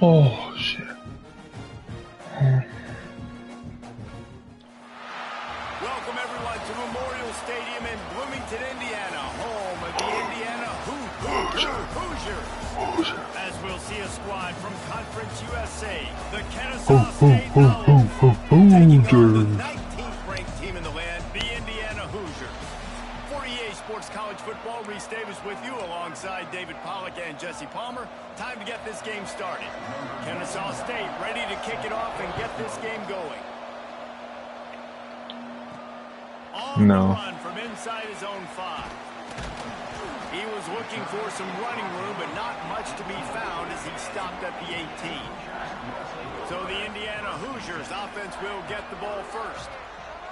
Oh, shit. Welcome everyone to Memorial Stadium in Bloomington, Indiana, home of the Indiana Hoosiers. As we'll see a squad from Conference USA, the Kennesaw State Owls, taking on the 19th ranked team in the land, the Indiana Hoosiers. For EA Sports College Football, Reese Davis with you alongside David Pollack and Jesse Palmer. Time to get this game started. Kennesaw State ready to kick it off and get this game going. On the run from inside his own 5. He was looking for some running room, but not much to be found as he stopped at the 18. So the Indiana Hoosiers offense will get the ball first.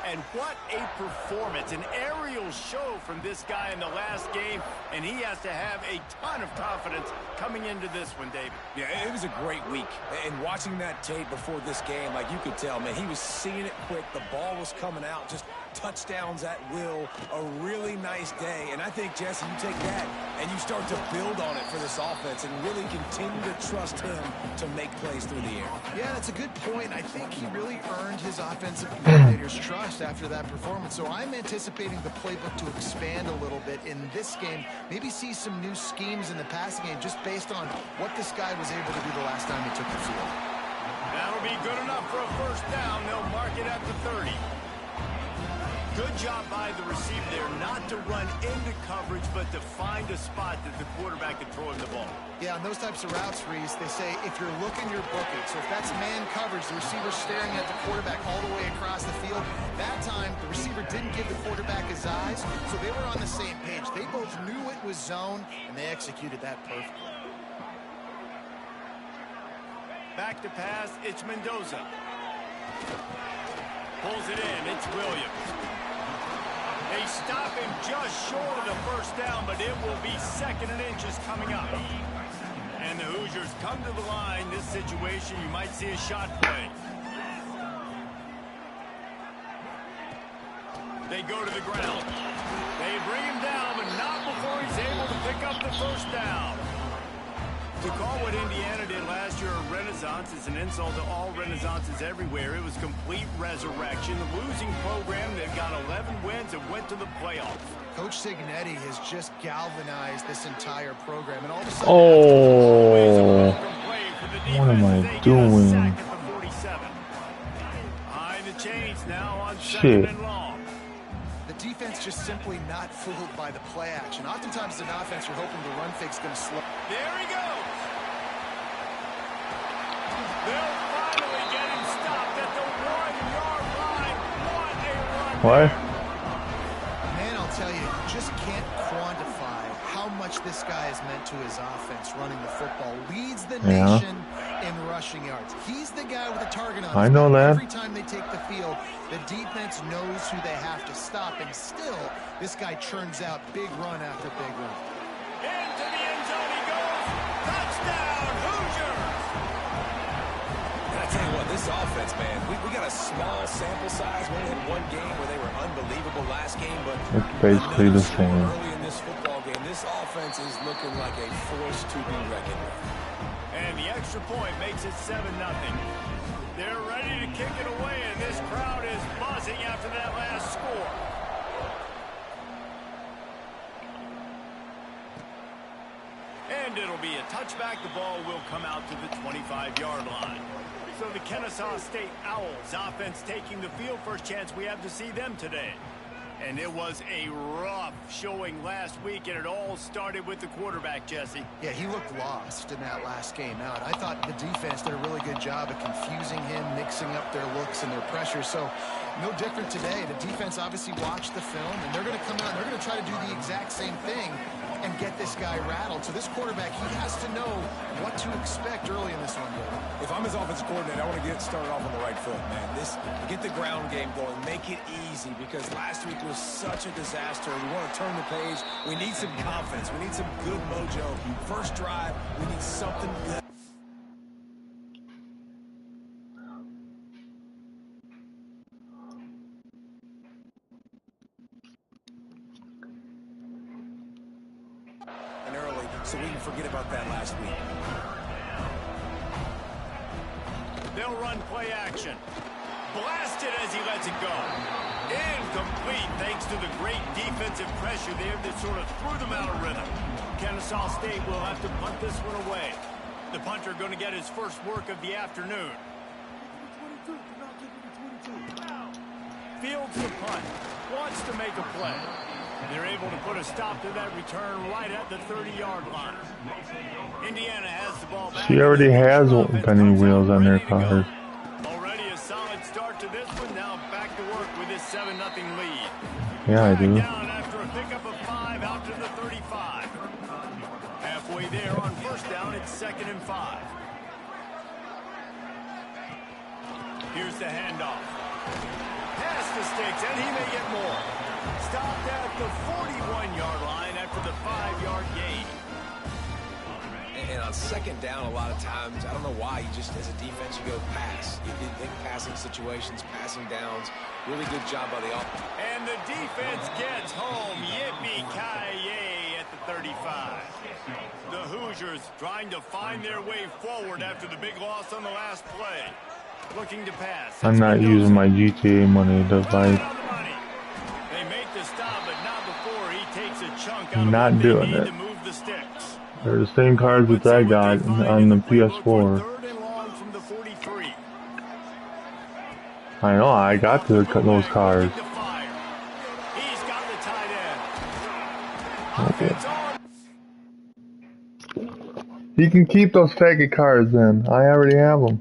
And what a performance, an aerial show from this guy in the last game, and he has to have a ton of confidence coming into this one, David. Yeah, it was a great week. And watching that tape before this game, like you could tell, man, he was seeing it quick. The ball was coming out, just touchdowns at will. A really nice day. And I think, Jesse, you take that and you start to build on it for this offense and really continue to trust him to make plays through the air. Yeah, that's a good point. I think he really earned his offensive coordinator's trust after that performance. So I'm anticipating the playbook to expand a little bit in this game. Maybe see some new schemes in the passing game just based on what this guy was able to do the last time he took the field. That'll be good enough for a first down. They'll mark it at the 30. Good job by the receiver there, not to run into coverage, but to find a spot that the quarterback can throw him the ball. Yeah, on those types of routes, Reese, they say if you're looking, you're booking. So if that's man coverage, the receiver's staring at the quarterback all the way across the field. That time, the receiver didn't give the quarterback his eyes, so they were on the same page. They both knew it was zone, and they executed that perfectly. Back to pass, it's Mendoza. Pulls it in, it's Williams. They stop him just short of the first down, but it will be 2nd and inches coming up. And the Hoosiers come to the line. This situation, you might see a shot play. They go to the ground. They bring him down, but not before he's able to pick up the first down. To call what Indiana did last year a renaissance is an insult to all renaissances everywhere. It was complete resurrection. The losing program, they've got 11 wins and went to the playoffs. Coach Signetti has just galvanized this entire program. And all of a sudden, what am I doing? Behind the chains now on Shit. 2nd and long. The defense just simply not fooled by the play action. Oftentimes as an offense, you're hoping the run fake's going to slow. There he goes. They'll finally get him stopped at the 1-yard line. What a run. What? Man, I'll tell you, you just can't quantify how much this guy has meant to his offense running the football. Leads the nation in rushing yards. He's the guy with the target on his I know that. Every time they take the field, the defense knows who they have to stop, and still, this guy churns out big run after big run. Into the end zone he goes. Touchdown, Hoosiers. And I tell you what, this offense, man, we got a small sample size. We only had one game where they were unbelievable last game, but It's basically the same. early in this football game, this offense is looking like a force to be reckoned with. And the extra point makes it 7-0. They're ready to kick it away, and this crowd is buzzing after that last score. And it'll be a touchback. The ball will come out to the 25-yard line. So the Kennesaw State Owls offense taking the field. First chance we have to see them today. And it was a rough showing last week, and it all started with the quarterback, Jesse. Yeah, he looked lost in that last game out. I thought the defense did a really good job of confusing him, mixing up their looks and their pressure. So no different today. The defense obviously watched the film, and they're going to come out and they're going to try to do the exact same thing and get this guy rattled. So this quarterback, he has to know what to expect early in this one, David. If I'm his offensive coordinator, I want to get started off on the right foot, man. Get the ground game going, make it easy, because last week was such a disaster. We want to turn the page. We need some confidence. We need some good mojo. First drive, we need something good. And early, so we can forget about that last week. They'll run play action. Blasted as he lets it go. Incomplete thanks to the great defensive pressure there that sort of threw them out of rhythm. Kennesaw State will have to punt this one away. The punter going to get his first work of the afternoon. Fields the punt. Wants to make a play. They're able to put a stop to that return right at the 30-yard line. Indiana has the ball back. She already has penny wheels on their car. Already a solid start to this one. Now back to work with this 7-0 lead. Yeah, I do. Down after a pickup of 5 out to the 35. Halfway there on first down, it's 2nd and 5. Here's the handoff. Pass the sticks, and he may get more. Stopped at the 41-yard line after the 5-yard gain. And on 2nd down, a lot of times, I don't know why, you just, as a defense, you go pass. You think passing situations, passing downs. Really good job by the offense. And the defense gets home. Yippee-ki-yay at the 35. The Hoosiers trying to find their way forward after the big loss on the last play. Looking to pass. I'm not using my GTA money to buy. They make the stop, but not before he takes a chunk out Not of doing it. to move the sticks. They're the same cards that I got on the PS4. 3rd and long from the 43. I know, I got to cut those cards. He's got the tight end. Okay. Offense on. You can keep those faggot cards then. I already have them.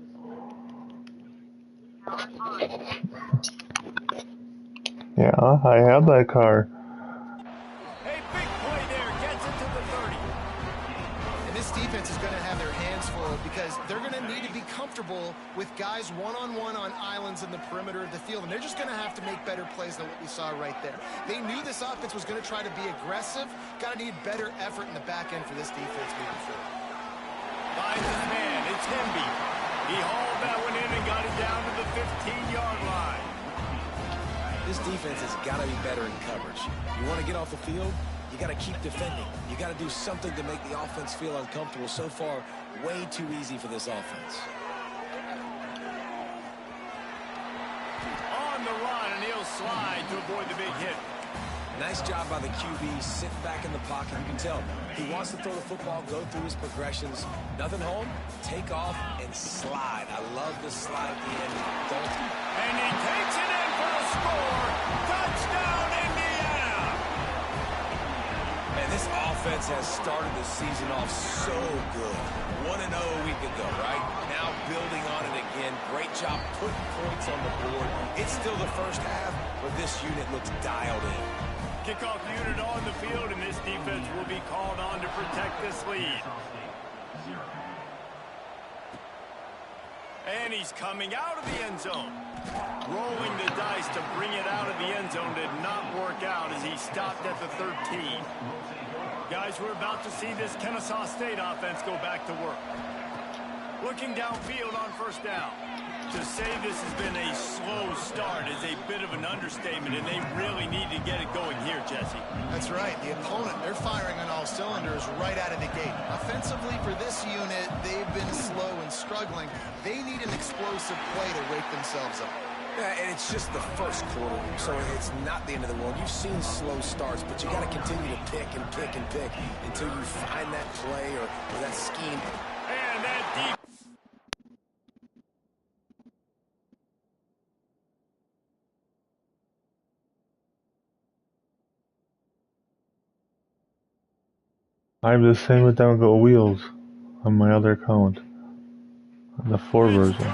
Yeah, I have that card. A big play there gets it to the 30. And this defense is going to have their hands full because they're going to need to be comfortable with guys one-on-one on islands in the perimeter of the field. And they're just going to have to make better plays than what we saw right there. They knew this offense was going to try to be aggressive. Got to need better effort in the back end for this defense moving forward. Finds his man. It's Hemby. He hauled that one in and got it down to the 15-yard line. This defense has got to be better in coverage. You want to get off the field, you got to keep defending. You got to do something to make the offense feel uncomfortable. So far, way too easy for this offense. On the run, and he'll slide to avoid the big hit. Nice job by the QB, sitting back in the pocket. You can tell he wants to throw the football, go through his progressions. Nothing home, take off, and slide. I love the slide at the end. And he takes it in for the score. Touchdown, Indiana! Man, this offense has started the season off so good. 1-0 a week ago, right? Now building on it again. Great job putting points on the board. It's still the first half, but this unit looks dialed in. Kickoff unit on the field, and this defense will be called on to protect this lead. And he's coming out of the end zone. Rolling the dice to bring it out of the end zone did not work out as he stopped at the 13. Guys, we're about to see this Kennesaw State offense go back to work. Looking downfield on first down. To say this has been a slow start is a bit of an understatement, and they really need to get it going here, Jesse. That's right. The opponent, they're firing on all cylinders right out of the gate. Offensively, for this unit, they've been slow and struggling. They need an explosive play to wake themselves up. Yeah, and it's just the first quarter, so it's not the end of the world. You've seen slow starts, but you got to continue to pick and pick and pick until you find that play or that scheme. And that deep. I have the same without the wheels on my other account. On the 4 version.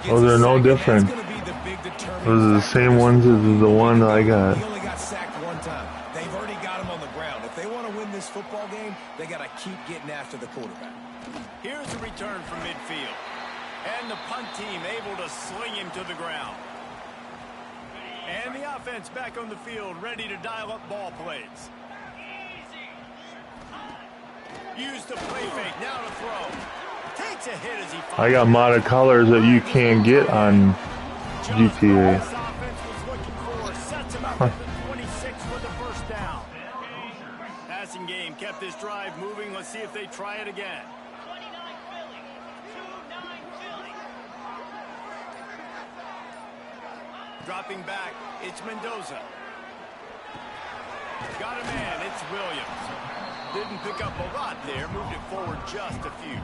Those are no different. Those are the same ones as the one that I got. He only got sacked one time. They've already got him on the ground. If they want to win this football game, they got to keep getting after the quarterback. Here's a return from midfield. And the punt team able to sling him to the ground. And the offense back on the field, ready to dial up ball plays. Use the play fake, now to throw. Takes a hit as he fires. I got modded colors that you can't get on GTA. Offense was looking for, sets him up at the 26 for the first down. Passing game kept this drive moving. Let's see if they try it again. Dropping back, it's Mendoza. Got a man, it's Williams. Didn't pick up a lot there, moved it forward just a few.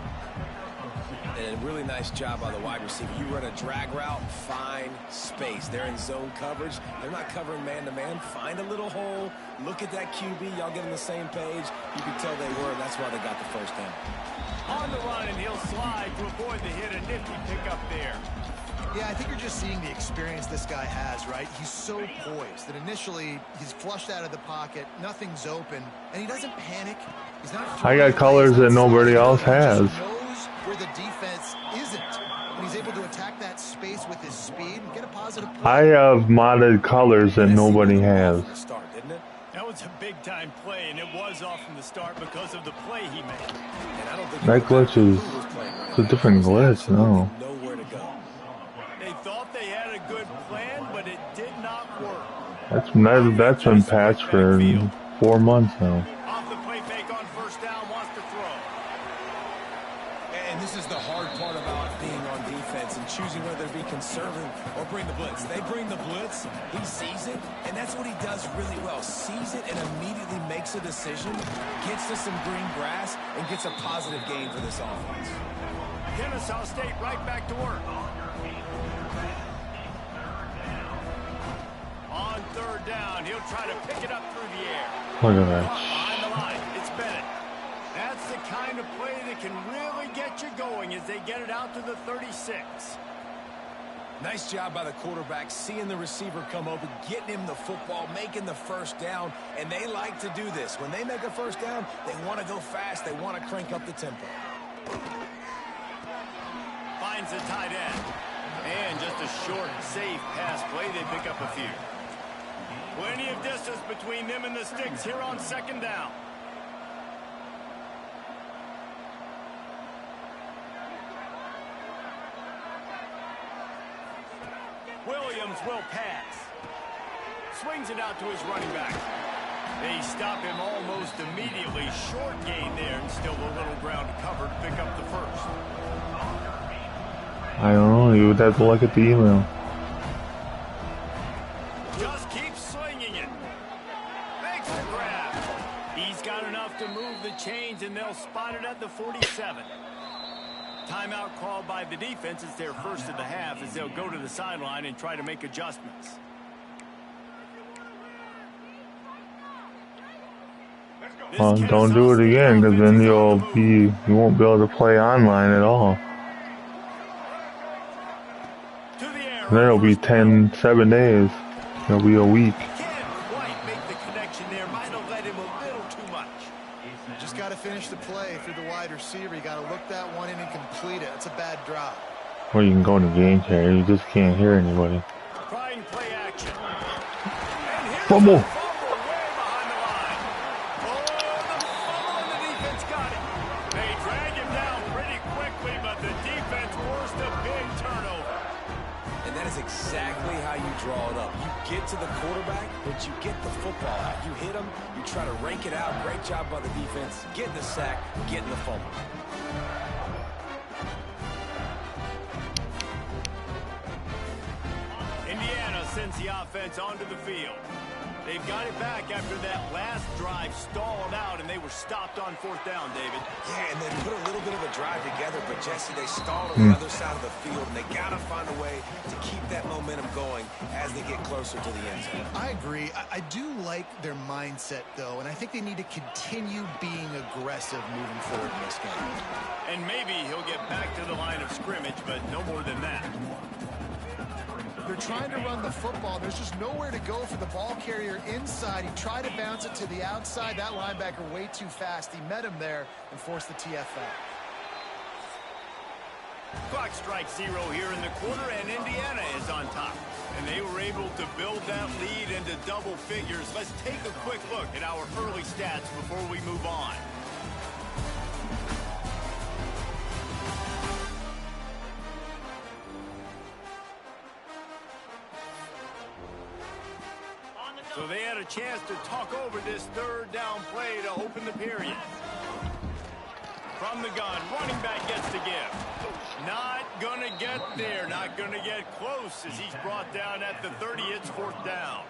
And a really nice job by the wide receiver. You run a drag route, find space. They're in zone coverage. They're not covering man-to-man. Find a little hole. Look at that QB. Y'all get on the same page. You can tell they were, and that's why they got the first down. On the run, and he'll slide to avoid the hit. A nifty pickup there. Yeah, I think you're just seeing the experience this guy has, right? He's so poised that initially he's flushed out of the pocket, nothing's open, and he doesn't panic. He's not. I got colors that nobody else has. He just knows where the defense isn't, and he's able to attack that space with his speed and get a positive play. I have modded colors that nobody has. That was a big-time play, and it was off from the start because of the play he made. And I don't think that glitch is a different glitch, no. Nowhere to go. They thought they had a good plan, but it did not work. That's been patched for 4 months now. Off the play fake on first down, wants to throw. And this is the hard part about being on defense and choosing whether to be conservative or bring the blitz. They bring the blitz, he sees it, and that's what he does really well. Sees it and immediately makes a decision, gets to some green grass, and gets a positive gain for this offense. Kennesaw State right back to work. On third down, he'll try to pick it up through the air. Look at that. Behind the line, it's Bennett. That's the kind of play that can really get you going as they get it out to the 36. Nice job by the quarterback, seeing the receiver come open, getting him the football, making the first down, and they like to do this. When they make a first down, they want to go fast, they want to crank up the tempo. Finds the tight end. And just a short, safe pass play, they pick up a few. Plenty of distance between them and the sticks here on second down. Williams will pass. Swings it out to his running back. They stop him almost immediately. Short gain there, and still a little ground to cover to pick up the first. I don't know, you would have to look at the email. Just keep slinging it. Makes the grab. He's got enough to move the chains, and they'll spot it at the 47. Timeout called by the defense. It's their first of the half as they'll go to the sideline and try to make adjustments. Don't do it again, because then you won't be able to play online at all. Then it'll be 7 days. It'll be a week. Can't quite make the connection there. Might have let him a little too much. Just got to finish the play through the wide receiver. You got to look that one in and complete it. It's a bad drop. Or you can go to game chair. You just can't hear anybody. Trying play action. Fumble. Way behind the line. Oh, the fumble, and the defense got it. They drag him down pretty quickly, but the defense forced a big turnover. And that is exactly how you draw it up. You get to the quarterback, but you get the football out. You hit him, you try to rake it out. Great job by the defense. Getting the sack, getting the fumble. Indiana sends the offense onto the field. They've got it back after that last drive stalled out, and they were stopped on fourth down, David. Yeah, and they put a little bit of a drive together, but Jesse, they stalled on the other side of the field, and they got to find a way to keep that momentum going as they get closer to the end zone. I agree. I do like their mindset, though, and I think they need to continue being aggressive moving forward in this game. And maybe he'll get back to the line of scrimmage, but no more than that. They're trying to run the football. There's just nowhere to go for the ball carrier inside. He tried to bounce it to the outside. That linebacker way too fast. He met him there and forced the TFL. Clock strikes 0 here in the quarter, and Indiana is on top. And they were able to build that lead into double figures. Let's take a quick look at our early stats before we move on. So they had a chance to talk over this third down play to open the period. From the gun, running back gets the give. Not going to get there. Not going to get close as he's brought down at the 30. It's 4th down.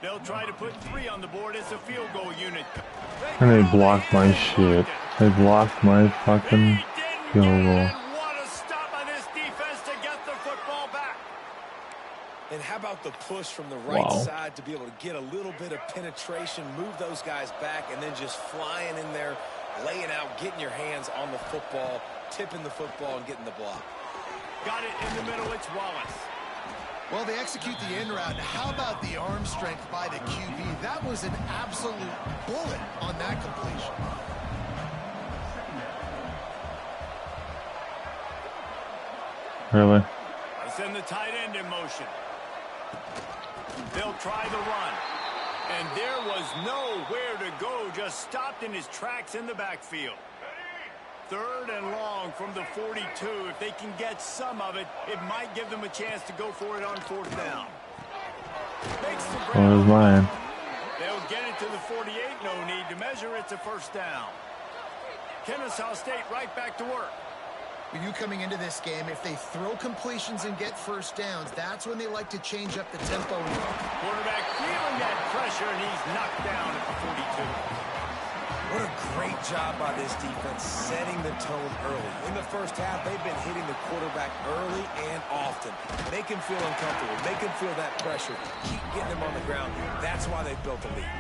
They'll try to put 3 on the board as a field goal unit. And they blocked my shit. They blocked my fucking field goal. What a stop by this defense to get the football back. And how about the push from the right side to be able to get a little bit of penetration, move those guys back, and then just flying in there, laying out, getting your hands on the football, tipping the football, and getting the block. Got it in the middle. It's Wallace. Well, they execute the in route. How about the arm strength by the QB? That was an absolute bullet on that completion. Really? I send the tight end in motion. They'll try the run. And there was nowhere to go. Just stopped in his tracks in the backfield. 3rd and long from the 42. If they can get some of it, it might give them a chance to go for it on 4th down. Makes the ground. Where's mine? They'll get it to the 48. No need to measure. It's a 1st down. Kennesaw State right back to work. You coming into this game, if they throw completions and get 1st downs, that's when they like to change up the tempo. Quarterback feeling that pressure, and he's knocked down at the 42. What a great job by this defense setting the tone early. In the first half, they've been hitting the quarterback early and often. Make him feel uncomfortable. Make him feel that pressure. Keep getting him on the ground. That's why they've built a lead.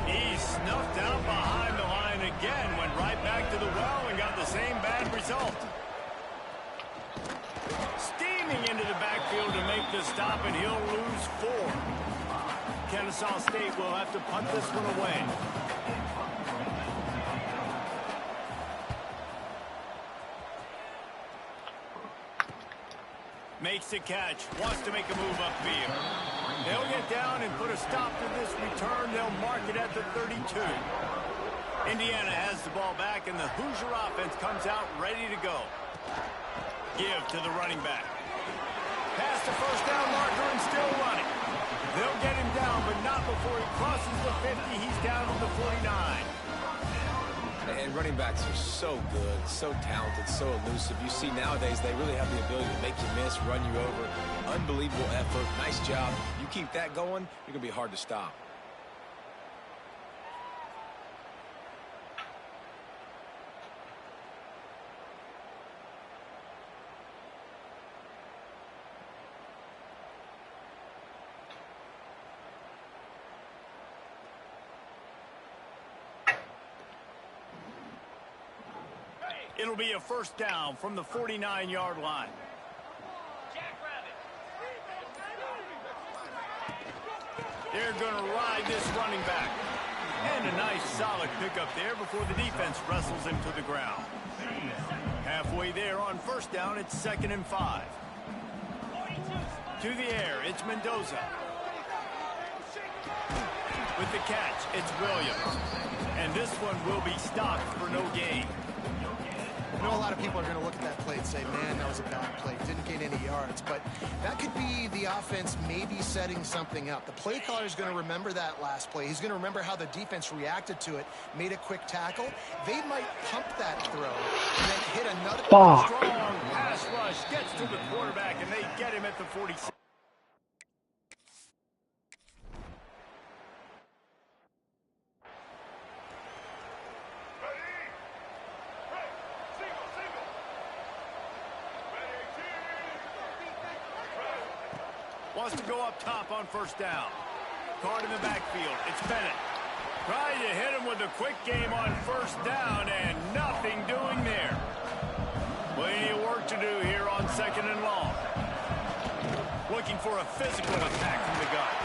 He snuffed out behind the line again, went right back to the well and got the same bad result. Steaming into the backfield to make the stop, and he'll lose 4. Kennesaw State will have to punt this one away. Makes the catch, wants to make a move upfield. They'll get down and put a stop to this return. They'll mark it at the 32. Indiana has the ball back, and the Hoosier offense comes out ready to go. Give to the running back. Past the 1st down marker and still running. They'll get him down, but not before he crosses the 50. He's down to the 49. And running backs are so good, so talented, so elusive. You see nowadays they really have the ability to make you miss, run you over. Unbelievable effort. Nice job. You keep that going, you're going to be hard to stop. It'll be a 1st down from the 49-yard line. They're going to ride this running back. And a nice solid pickup there before the defense wrestles him to the ground. Halfway there on 1st down, it's 2nd and 5. To the air, it's Mendoza. With the catch, it's Williams. And this one will be stopped for no gain. I know a lot of people are going to look at that play and say, man, that was a bad play. Didn't gain any yards. But that could be the offense maybe setting something up. The play caller is going to remember that last play. He's going to remember how the defense reacted to it, made a quick tackle. They might pump that throw and then hit another strong pass rush. Gets to the quarterback, and they get him at the 46. Wants to go up top on 1st down. Card in the backfield. It's Bennett. Trying to hit him with a quick game on 1st down, and nothing doing there. Plenty of work to do here on 2nd and long. Looking for a physical attack from the gun.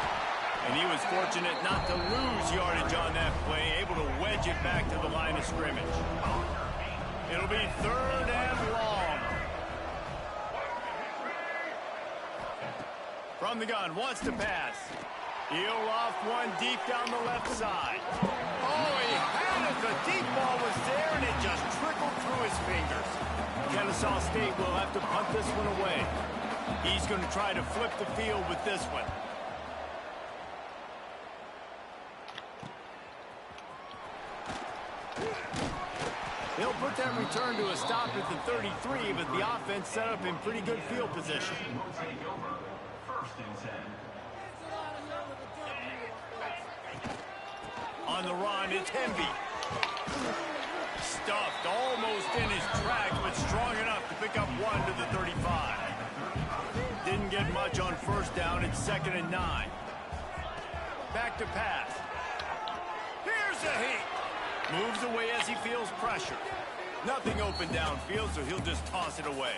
And he was fortunate not to lose yardage on that play, able to wedge it back to the line of scrimmage. It'll be 3rd and long. From the gun, wants to pass. He'll off one deep down the left side. Oh, he had it. The deep ball was there, and it just trickled through his fingers. Kennesaw State will have to punt this one away. He's going to try to flip the field with this one. They'll put that return to a stop at the 33, but the offense set up in pretty good field position. On the run, it's Hemby. Stuffed almost in his tracks, but strong enough to pick up 1 to the 35. Didn't get much on first down. It's 2nd and 9. Back to pass. Here's a heat. Moves away as he feels pressure. Nothing open downfield, so he'll just toss it away.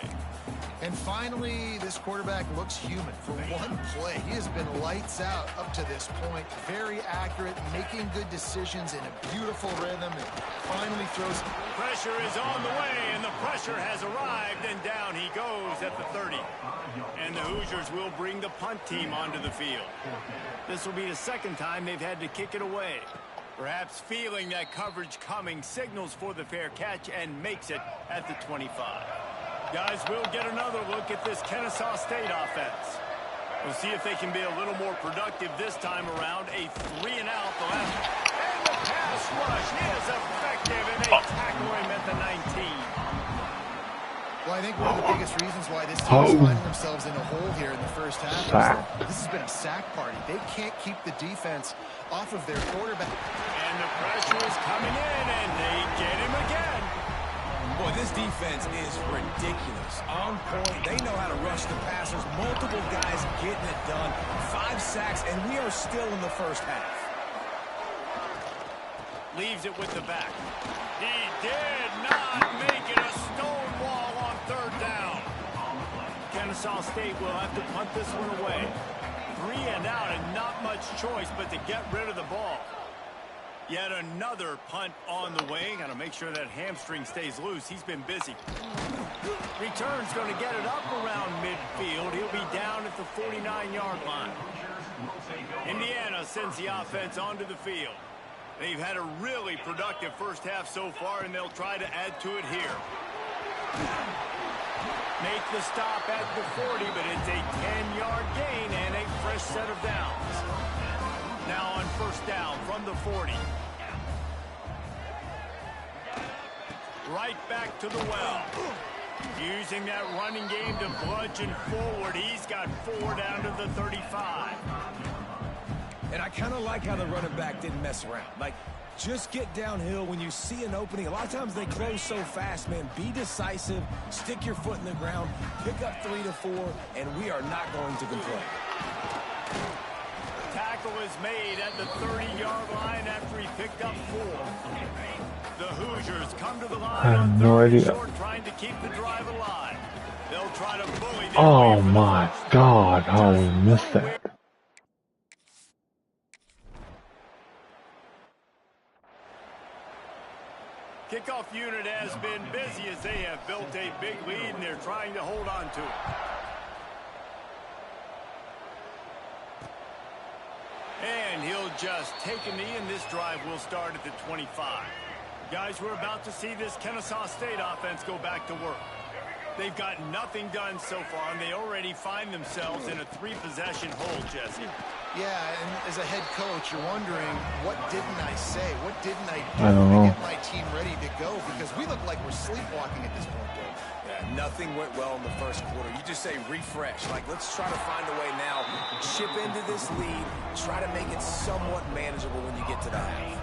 And finally, this quarterback looks human. For one play, he has been lights out up to this point. Very accurate, making good decisions in a beautiful rhythm, and finally throws. Pressure is on the way, and the pressure has arrived, and down he goes at the 30. And the Hoosiers will bring the punt team onto the field. This will be the second time they've had to kick it away. Perhaps feeling that coverage coming, signals for the fair catch and makes it at the 25. Guys, we'll get another look at this Kennesaw State offense. We'll see if they can be a little more productive this time around. A 3-and-out, the left. And the pass rush is effective, and they tackle him at the 19. Well, I think one of the biggest reasons why this team is finding themselves in a hole here in the first half is that this has been a sack party. They can't keep the defense off of their quarterback. And the pressure is coming in, and they get him again. Boy, this defense is ridiculous. On point. They know how to rush the passers. Multiple guys getting it done. 5 sacks, and we are still in the first half. Leaves it with the back. He did not make it a stone wall on 3rd down. Kennesaw State will have to punt this one away. 3-and-out and not much choice but to get rid of the ball. Yet another punt on the way. Got to make sure that hamstring stays loose. He's been busy. Return's going to get it up around midfield. He'll be down at the 49-yard line. Indiana sends the offense onto the field. They've had a really productive first half so far, and they'll try to add to it here. Make the stop at the 40, but it's a 10-yard gain and a fresh set of downs. Now on first down from the 40. Right back to the well. Using that running game to bludgeon forward. He's got 4 down to the 35. And I kind of like how the running back didn't mess around. Like, just get downhill when you see an opening. A lot of times they close so fast, man. Be decisive, stick your foot in the ground, pick up 3 to 4, and we are not going to complain. Tackle is made at the 30-yard line after he picked up 4. The Hoosiers come to the line. I have no idea. Short, trying to keep the drive alive. They'll try to bully their Oh way for my God, how we missed that. Kickoff unit has been busy as they have built a big lead and they're trying to hold on to it. And he'll just take a knee, and this drive will start at the 25. Guys, we're about to see this Kennesaw State offense go back to work. They've got nothing done so far, and they already find themselves in a 3-possession hole, Jesse. Yeah, and as a head coach, you're wondering, what didn't I say? What didn't I do to get my team ready to go? Because we look like we're sleepwalking at this point, Dave. Yeah, nothing went well in the first quarter. You just say refresh. Like, let's try to find a way now. Chip into this lead. Try to make it somewhat manageable when you get to the half.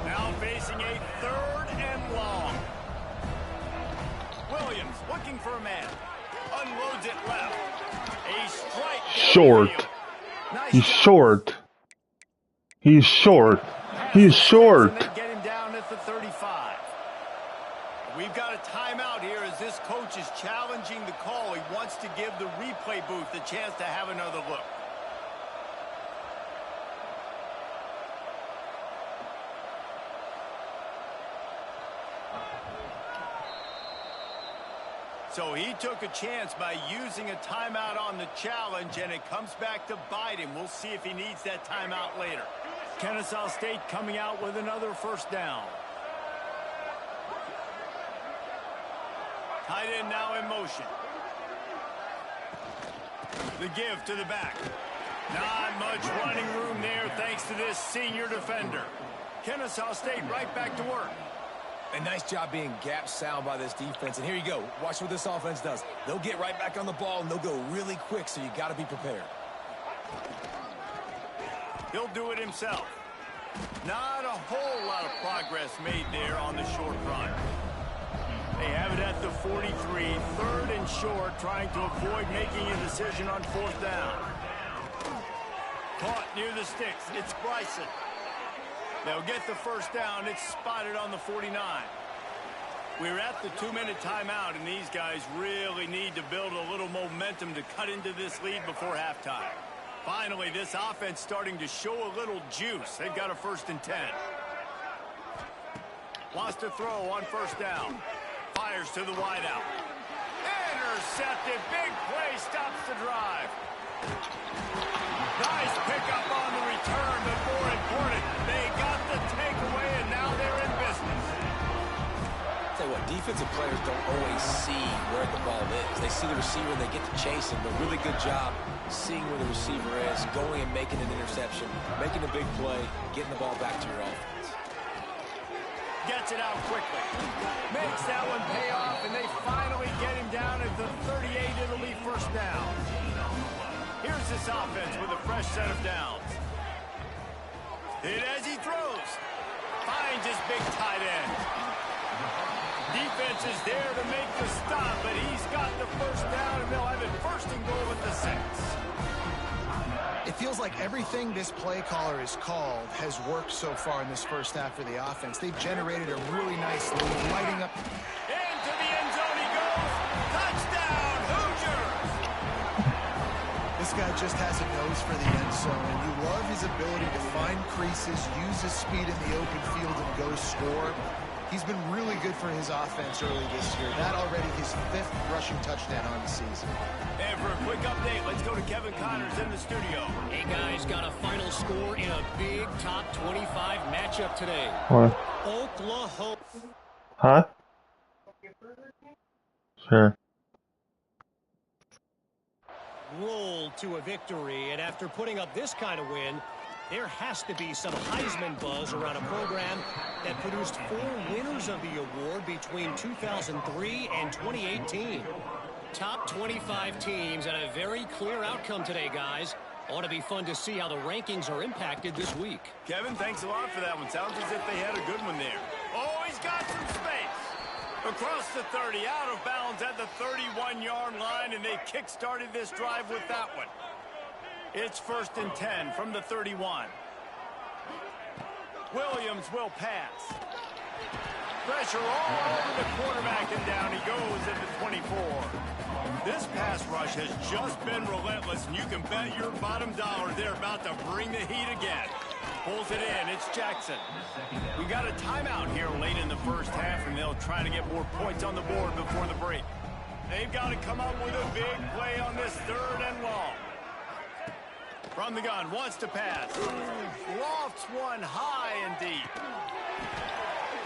Now facing a 3rd and long. Williams looking for a man. Unloads it left. A strike. Short. He's short. He's short. He's short. And they get him down at the 35. We've got a timeout here as this coach is challenging the call. He wants to give the replay booth the chance to have another look. So he took a chance by using a timeout on the challenge, and it comes back to bite him. We'll see if he needs that timeout later. Kennesaw State coming out with another first down. Tight end now in motion. The give to the back. Not much running room there thanks to this senior defender. Kennesaw State right back to work. And nice job being gap sound by this defense. And here you go. Watch what this offense does. They'll get right back on the ball, and they'll go really quick, so you got to be prepared. He'll do it himself. Not a whole lot of progress made there on the short run. They have it at the 43, third and short, trying to avoid making a decision on fourth down. Caught near the sticks. It's Bryson. They'll get the first down. It's spotted on the 49. We're at the 2-minute timeout, and these guys really need to build a little momentum to cut into this lead before halftime. Finally, this offense starting to show a little juice. They've got a 1st and 10. Wants to throw on first down. Fires to the wideout. Intercepted. Big play stops the drive. Nice pickup on the return, but more important, they got the takeaway, and now they're in business. Tell you what, defensive players don't always see where the ball is. They see the receiver and they get to chase him, but really good job seeing where the receiver is, going and making an interception, making a big play, getting the ball back to your offense. Gets it out quickly. Makes that one pay off, and they finally get him down at the 38. It'll be first down. Here's this offense with a fresh set of downs. Hit as he throws. Finds his big tight end. Defense is there to make the stop, but he's got the first down, and they'll have it 1st and goal at the 6. It feels like everything this play caller has called has worked so far in this first half for the offense. They've generated a really nice lead, lighting up. Into the end zone he goes. Touchdown, Hoosiers! This guy just has a nose for the end zone, and you love his ability to find creases, use his speed in the open field, and go score. He's been really good for his offense early this year. That already his 5th rushing touchdown on the season. And for a quick update, let's go to Kevin Connors in the studio. Hey, guys, got a final score in a big top 25 matchup today. What? Oklahoma. Huh? Sure. Rolled to a victory, and after putting up this kind of win, there has to be some Heisman buzz around a program that produced 4 winners of the award between 2003 and 2018. Top 25 teams and a very clear outcome today, guys. Ought to be fun to see how the rankings are impacted this week. Kevin, thanks a lot for that one. Sounds as if they had a good one there. Oh, he's got some space. Across the 30, out of bounds at the 31-yard line, and they kick-started this drive with that one. It's 1st and 10 from the 31. Williams will pass. Pressure all over the quarterback, and down he goes at the 24. This pass rush has just been relentless, and you can bet your bottom dollar they're about to bring the heat again. Pulls it in. It's Jackson. We got a timeout here late in the first half, and they'll try to get more points on the board before the break. They've got to come up with a big play on this 3rd and long. From the gun, wants to pass. Lofts one high and deep.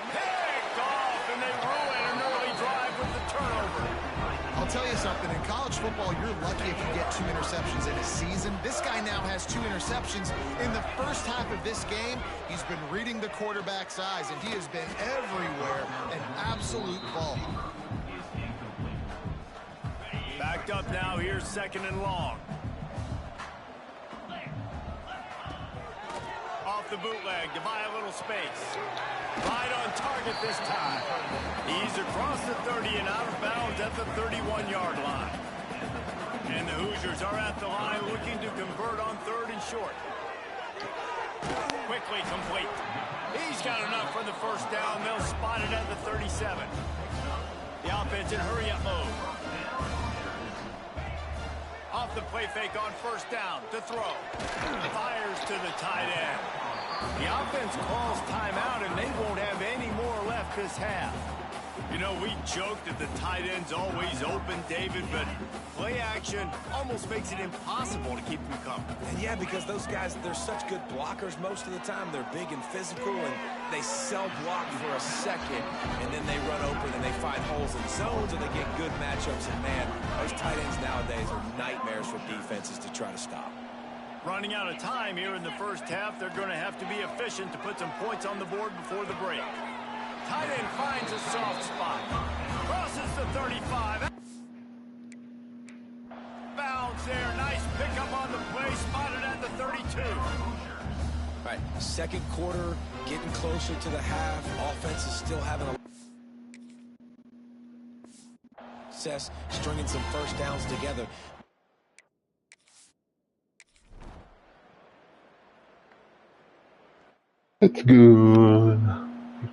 Picked off, and they ruin an early drive with the turnover. I'll tell you something, in college football, you're lucky if you get 2 interceptions in a season. This guy now has 2 interceptions. In the first half of this game, he's been reading the quarterback's eyes, and he has been everywhere, an absolute ball. Backed up now, here's 2nd and long. Off the bootleg to buy a little space. Right on target this time. He's across the 30 and out of bounds at the 31-yard line. And the Hoosiers are at the line looking to convert on 3rd and short. Quickly complete. He's got enough for the first down. They'll spot it at the 37. The offense in hurry-up mode. Off the play fake on first down to throw. Fires to the tight end. The offense calls timeout, and they won't have any more left this half. You know, we joked that the tight end's always open, David, but play action almost makes it impossible to keep them coming. And yeah, because those guys, they're such good blockers most of the time. They're big and physical, and they sell block for a second, and then they run open and they find holes in zones, and they get good matchups. And man, those tight ends nowadays are nightmares for defenses to try to stop. Running out of time here in the first half, they're going to have to be efficient to put some points on the board before the break. tight end finds a soft spot. Crosses the 35. Bounce there. Nice pickup on the play. Spotted at the 32. All right, second quarter, getting closer to the half. Offense is still having a success stringing some first downs together. It's good.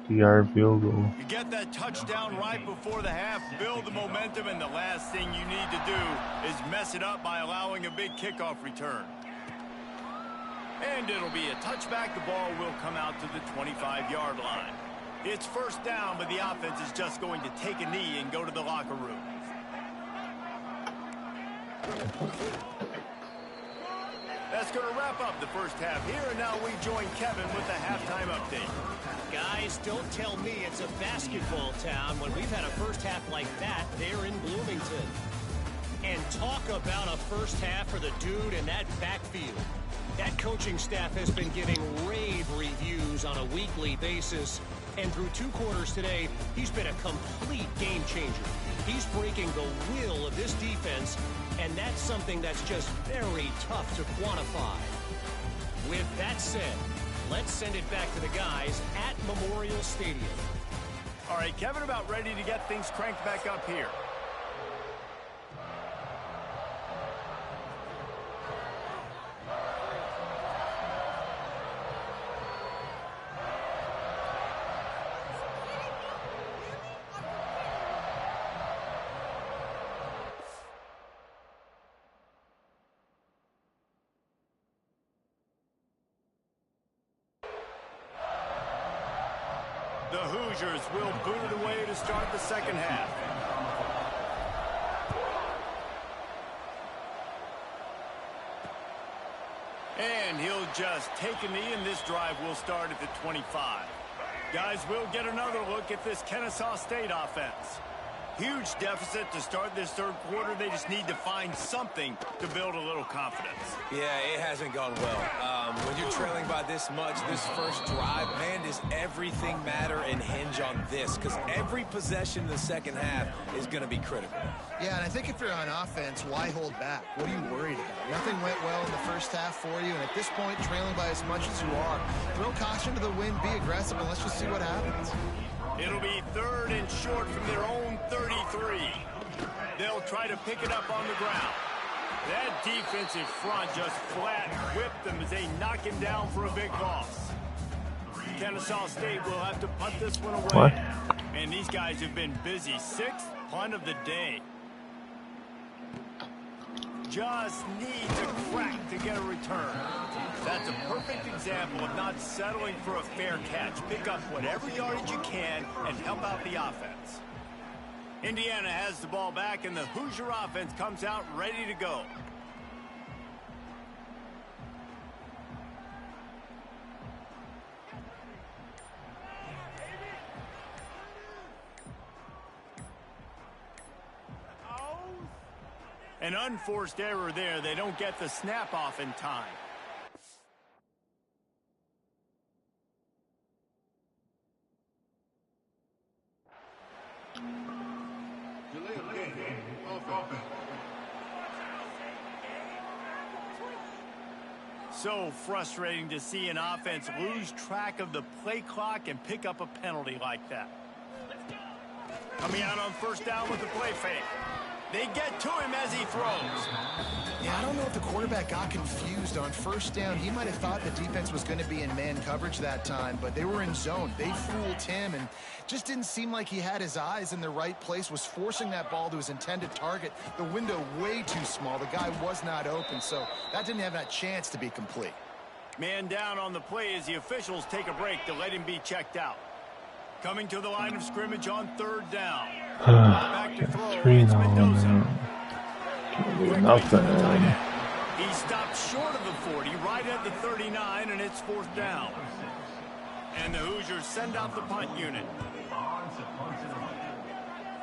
50-yard field goal. You get that touchdown right before the half, build the momentum, and the last thing you need to do is mess it up by allowing a big kickoff return. And it'll be a touchback. The ball will come out to the 25-yard line. It's first down, but the offense is just going to take a knee and go to the locker room. That's going to wrap up the first half here, and now we join Kevin with the halftime update. Guys, don't tell me it's a basketball town when we've had a first half like that there in Bloomington. And talk about a first half for the dude in that backfield. That coaching staff has been giving rave reviews on a weekly basis. And through 2 quarters today, he's been a complete game changer. He's breaking the will of this defense, and that's something that's just very tough to quantify. With that said, let's send it back to the guys at Memorial Stadium. All right, Kevin, about ready to get things cranked back up here. The Hoosiers will boot it away to start the second half. And he'll just take a knee, and this drive will start at the 25. Guys, we'll get another look at this Kennesaw State offense. Huge deficit to start this third quarter. They just need to find something to build a little confidence. Yeah, it hasn't gone well. When you're trailing by this much, this first drive, man, does everything matter and hinge on this? Because every possession in the second half is going to be critical. Yeah, and I think if you're on offense, why hold back? What are you worried about? Nothing went well in the first half for you, and at this point, trailing by as much as you are, throw caution to the wind, be aggressive, and let's just see what happens. It'll be third and short from their own 33. They'll try to pick it up on the ground. That defensive front just flat whipped them as they knock him down for a big loss. Kennesaw State will have to punt this one away. What? And these guys have been busy. 6th punt of the day. Just needs a crack to get a return. That's a perfect example of not settling for a fair catch. Pick up whatever yardage you can and help out the offense. Indiana has the ball back, and the Hoosier offense comes out ready to go. An unforced error there. They don't get the snap off in time. So frustrating to see an offense lose track of the play clock and pick up a penalty like that. Coming out on first down with the play fake. They get to him as he throws. Yeah, I don't know if the quarterback got confused on first down. He might have thought the defense was going to be in man coverage that time, but they were in zone. They fooled him and just didn't seem like he had his eyes in the right place, was forcing that ball to his intended target. The window way too small. The guy was not open, so that didn't have that chance to be complete. Man down on the play as the officials take a break to let him be checked out. Coming to the line of scrimmage on third down. Back to throw. 3 It's now. Mendoza. Can't do nothing. He stopped short of the 40, right at the 39, and it's fourth down. And the Hoosiers send out the punt unit.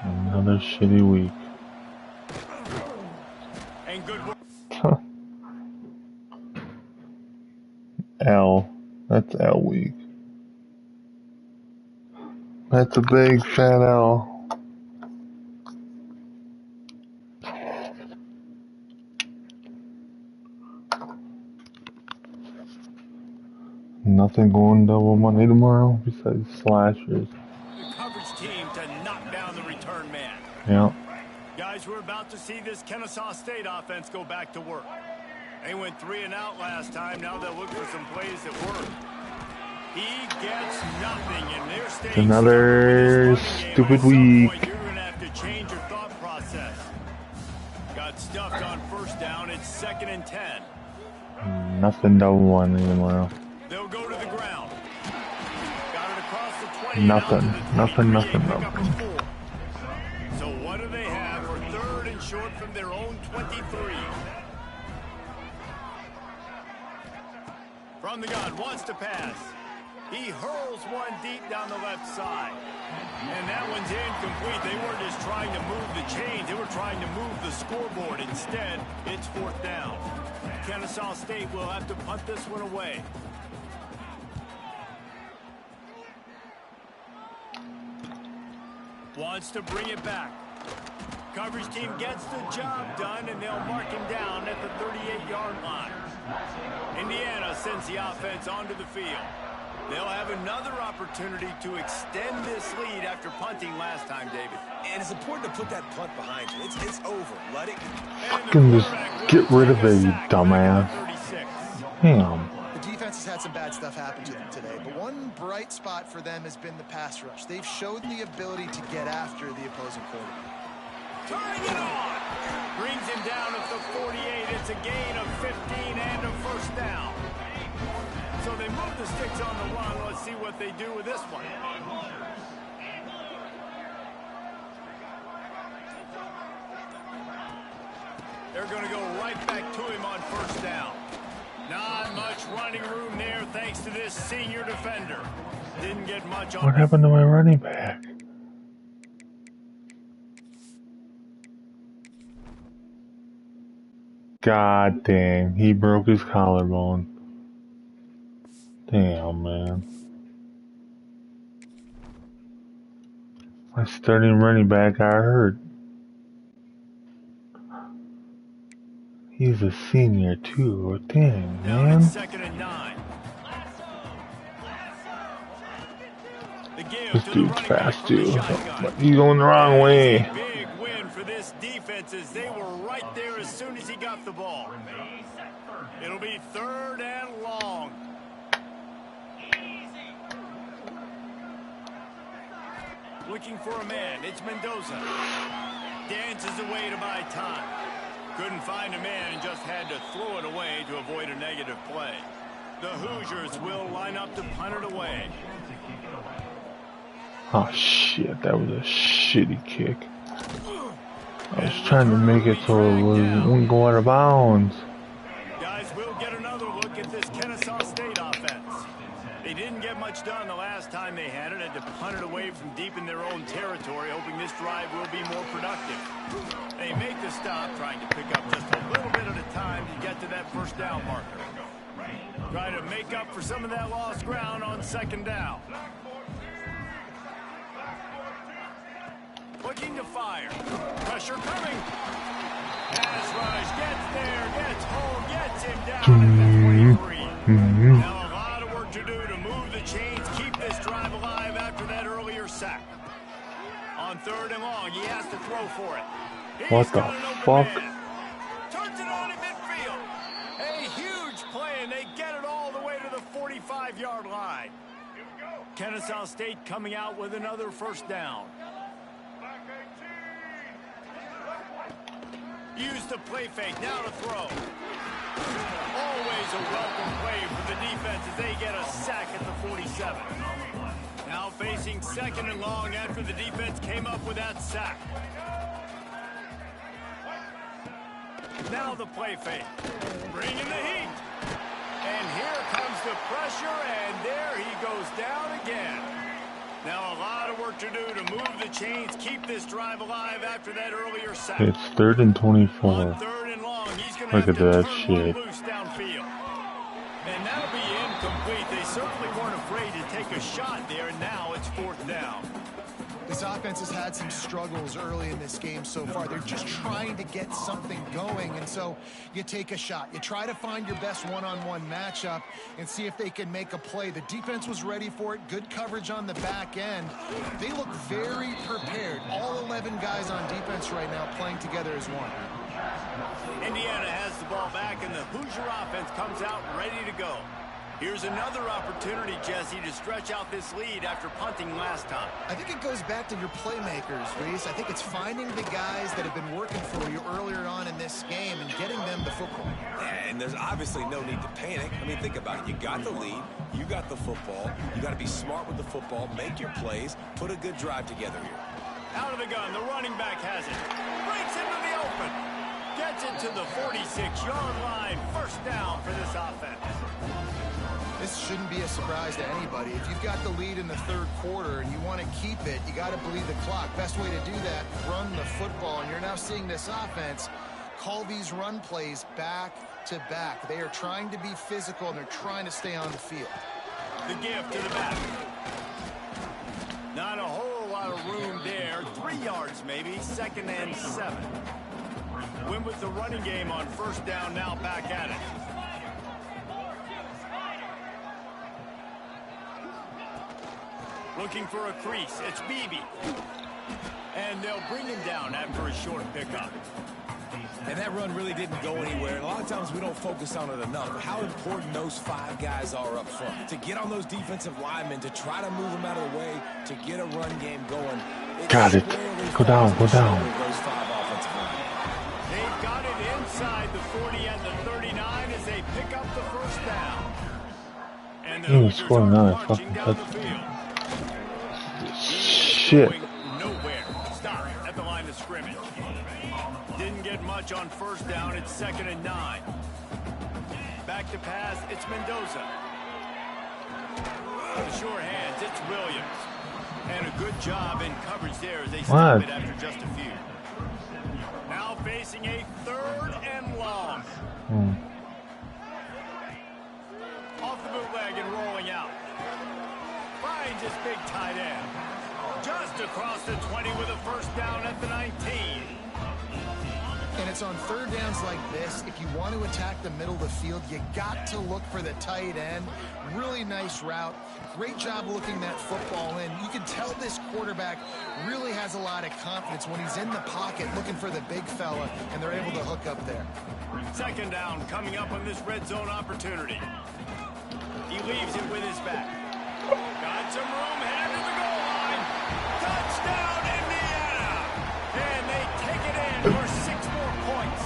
Another shitty week. And good work. L. That's L week. That's a big fat L. Nothing going double money tomorrow besides slashers. The coverage team to knock down the return man. Yeah. Guys, we're about to see this Kennesaw State offense go back to work. They went 3 and out last time. Now they'll look for some plays that work. He gets nothing, and they're staying Another stupid week. You're going to have to change your thought process. Got stuffed on first down. It's 2nd and 10. Nothing double money tomorrow. They'll go to the ground. Got it across the 20. Nothing. Nothing. So what do they have? We're 3rd and short from their own 23. From the gun, wants to pass. He hurls one deep down the left side. And that one's incomplete. They weren't just trying to move the chains. They were trying to move the scoreboard. Instead, it's 4th down. Kennesaw State will have to punt this one away. Wants to bring it back. Coverage team gets the job done, and they'll mark him down at the 38-yard line. Indiana sends the offense onto the field. They'll have another opportunity to extend this lead after punting last time, David. And it's important to put that punt behind you. It's over. Let it. Fucking just get rid of it, you dumbass. Damn. The defense has had some bad stuff happen to them today, but one bright spot for them has been the pass rush. They've showed the ability to get after the opposing quarterback. Turning it on. Brings him down at the 48. It's a gain of 15 and a first down. So they move the sticks on the run. Let's see what they do with this one. They're going to go right back to him on first down. Not much running room there thanks to this senior defender. Didn't get much on. What happened to my running back? God dang, he broke his collarbone. Damn, man. My starting running back got hurt. He's a senior too. Damn, man. 2nd and 9. This dude's fast too. But he's going the wrong way. Big win for this defense as they were right there as soon as he got the ball. It'll be 3rd and long. Looking for a man. It's Mendoza. Dances away to buy time. Couldn't find a man and just had to throw it away to avoid a negative play. The Hoosiers will line up to punt it away. Oh shit, that was a shitty kick. I was trying to make it so it wouldn't go out of bounds. Guys, we'll get another look at this Kennesaw State offense. They didn't get much done the last time they had it. Had to punt it away from deep in their own territory, hoping this drive will be more productive. They make the stop, trying to pick up just a little bit at a time to get to that first down marker. Try to make up for some of that lost ground on 2nd down. Looking to fire. Pressure coming. Pass rush gets there, gets home, gets him down at the 23. Now a lot of work to do to move the chains, keep this drive alive after that earlier sack. On 3rd and long, he has to throw for it. What the fuck? Turns it on in midfield. A huge play, and they get it all the way to the 45-yard line. Kennesaw State coming out with another first down. Use the play fake, now to throw. Always a welcome play for the defense as they get a sack at the 47. Now facing 2nd and long after the defense came up with that sack. Now the play fake. Bringing the heat. And here comes the pressure, and there he goes down again. Now a lot of work to do to move the chains, keep this drive alive after that earlier sack. It's 3rd and 24. On 3rd and long, he's gonna Look have at to that turn shit. one loose downfield. And that'll be incomplete. They certainly weren't afraid to take a shot there, and now it's 4th down. This offense has had some struggles early in this game so far. They're just trying to get something going, and so you take a shot. You try to find your best one-on-one matchup and see if they can make a play. The defense was ready for it. Good coverage on the back end. They look very prepared. All 11 guys on defense right now playing together as one. Indiana has the ball back, and the Hoosier offense comes out ready to go. Here's another opportunity, Jesse, to stretch out this lead after punting last time. I think it goes back to your playmakers, Reese. I think it's finding the guys that have been working for you earlier on in this game and getting them the football. Yeah, and there's obviously no need to panic. I mean, think about it. You got the lead. You got the football. You got to be smart with the football. Make your plays. Put a good drive together here. Out of the gun. The running back has it. Breaks into the open. Gets it to the 46-yard line. 1st down for this offense. This shouldn't be a surprise to anybody. If you've got the lead in the 3rd quarter and you want to keep it, you got to bleed the clock. Best way to do that, run the football. And you're now seeing this offense call these run plays back to back. They are trying to be physical, and they're trying to stay on the field. The give to the back. Not a whole lot of room there. 3 yards maybe. 2nd and 7. Win with the running game on 1st down, now back at it. Looking for a crease. It's Beebe. And they'll bring him down after a short pickup. And that run really didn't go anywhere. And a lot of times we don't focus on it enough. But how important those 5 guys are up front. To get on those defensive linemen, to try to move them out of the way, to get a run game going. Got it. Go down, go down. Those 5 offensive linemen. They've got it inside the 40 and the 39 as they pick up the 1st down. And the Hoosiers are marching down the field. Shit. Nowhere. Stop at the line of scrimmage. Didn't get much on 1st down. It's 2nd and 9. Back to pass. It's Mendoza. The sure hands. It's Williams. And a good job in coverage there as they stop it after just a few. Now facing a 3rd and long. Off the bootleg and rolling out. Finds his big tight end. Just across the 20 with a 1st down at the 19. And it's on 3rd downs like this. If you want to attack the middle of the field, you got to look for the tight end. Really nice route. Great job looking that football in. You can tell this quarterback really has a lot of confidence when he's in the pocket looking for the big fella, and they're able to hook up there. 2nd down coming up on this red zone opportunity. He leaves it with his back. Got some room, headed to the goal line. Touchdown, Indiana! And they take it in for 6 more points.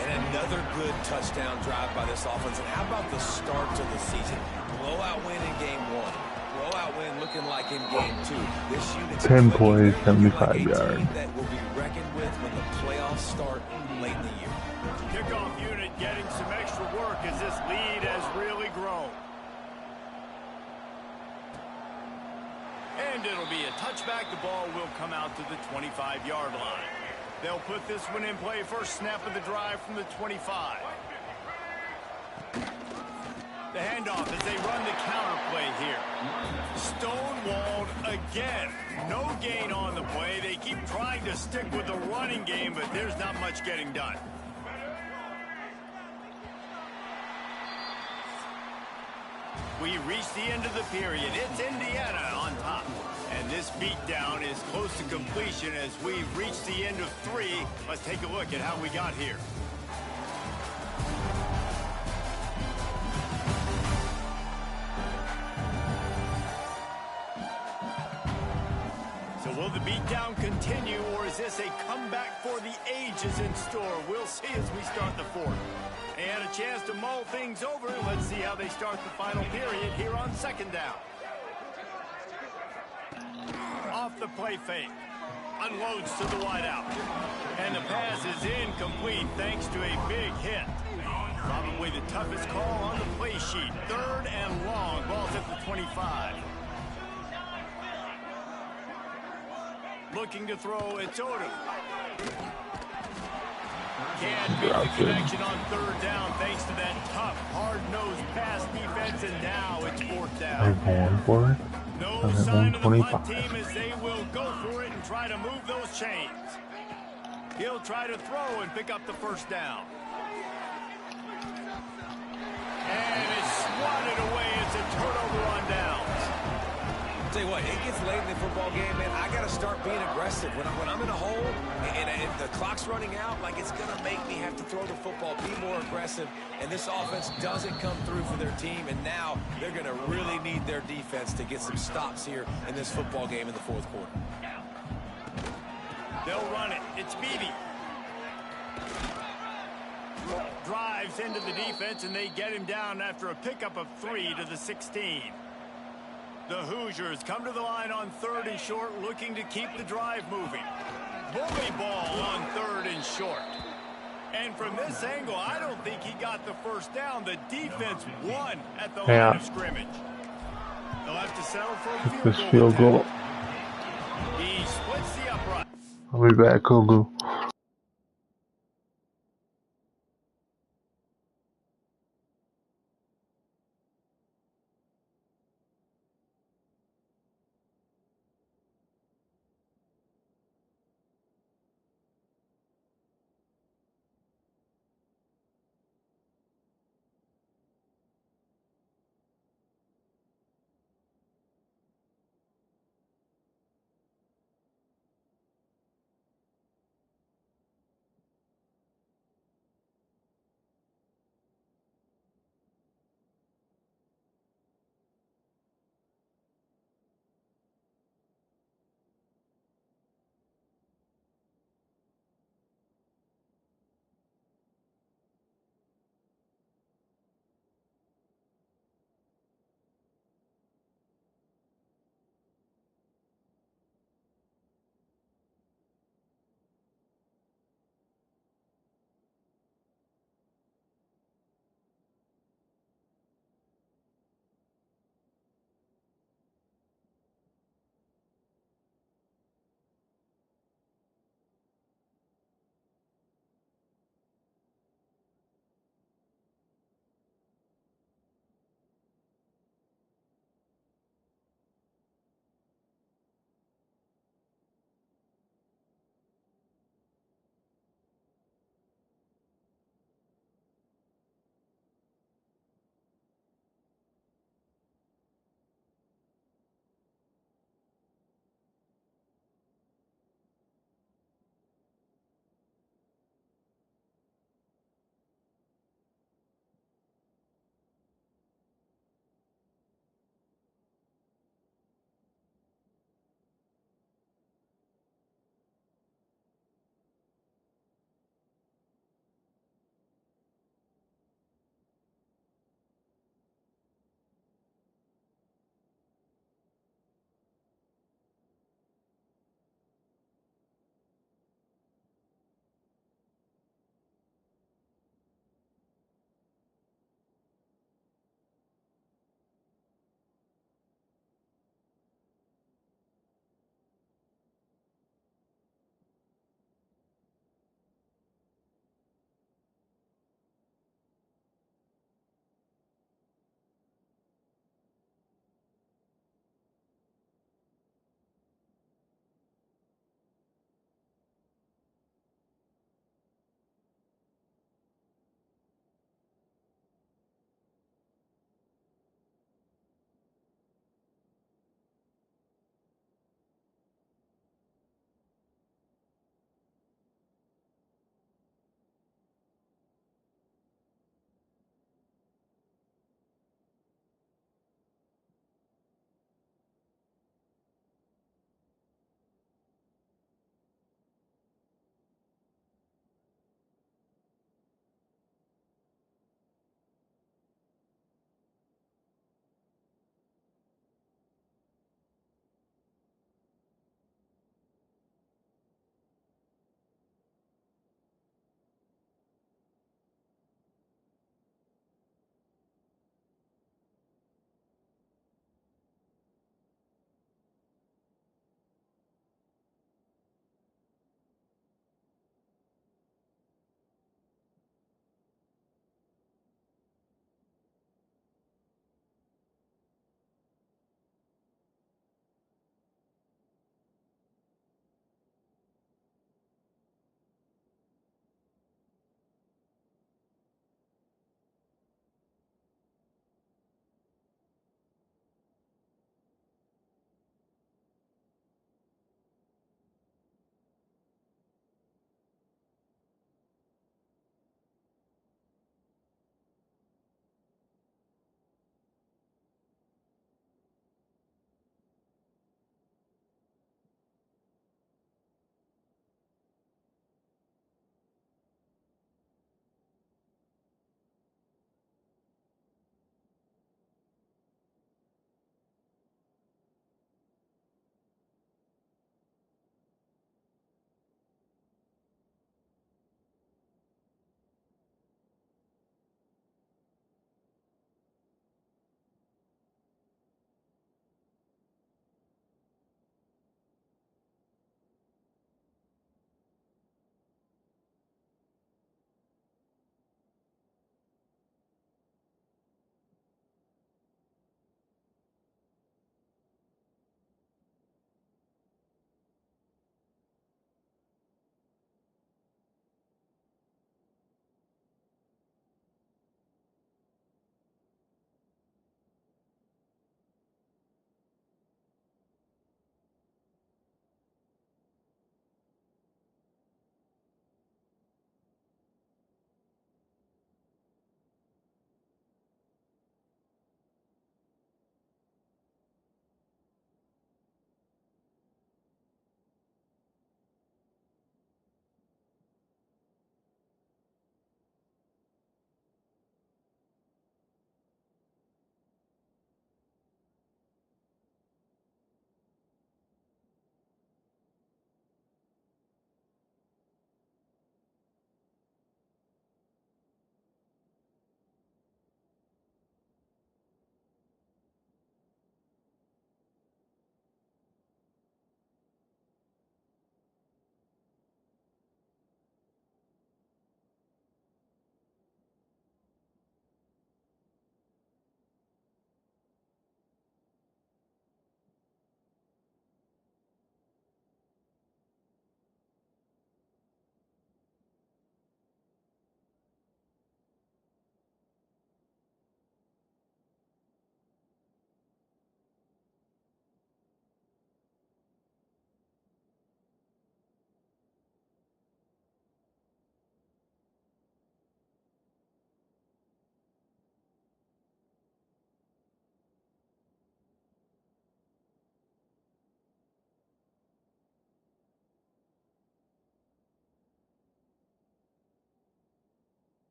And another good touchdown drive by this offense. And how about the start to the season? Blowout win in game 1. Blowout win looking like in game 2. This unit's 10 plays, 75 yards. That will be reckoned with when the playoffs start late in the year. Kickoff unit getting some extra work as this lead has really grown. And it'll be a touchback. The ball will come out to the 25-yard line. They'll put this one in play. First snap of the drive from the 25. The handoff as they run the counter play here. Stonewalled again. No gain on the play. They keep trying to stick with the running game, but there's not much getting done. We reach the end of the period. It's Indiana on top. And this beatdown is close to completion as we reach the end of 3. Let's take a look at how we got here. So will the beatdown continue, or is this a comeback for the ages in store? We'll see as we start the 4th. And a chance to mull things over. Let's see how they start the final period here on 2nd down. Off the play fake. Unloads to the wideout. And the pass is incomplete thanks to a big hit. Probably the toughest call on the play sheet. 3rd and long. Ball's at the 25. Looking to throw, it's Odom. Can't make the connection on third down thanks to that tough, hard-nosed pass defense, and now it's fourth down. I'm going for it. No I'm at sign of the punt 125. team as they will go for it and try to move those chains. He'll try to throw and pick up the first down. And it's swatted away. It's a turnover on downs. Tell you what, it gets late in the football game, man. I got to start being aggressive. When I'm in a hole and the clock's running out, like, it's going to make me have to throw the football, be more aggressive. And this offense doesn't come through for their team. And now they're going to really need their defense to get some stops here in this football game in the fourth quarter. They'll run it. It's Beebe. Drives into the defense, and they get him down after a pickup of 3 to the 16. The Hoosiers come to the line on 3rd and short, looking to keep the drive moving. Bully ball on 3rd and short. And from this angle, I don't think he got the first down. The defense won at the line of scrimmage. They'll have to settle for a Field goal. He splits the upright. I'll be back, Kogu.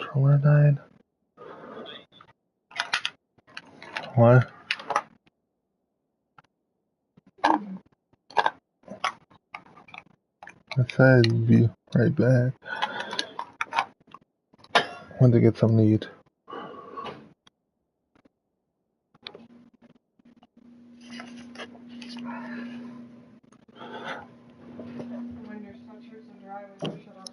controller died. What? I said be right back. Went to get something to eat. When your sweatshirts are dry, when you shut up.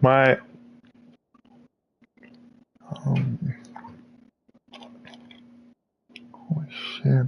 My holy shit.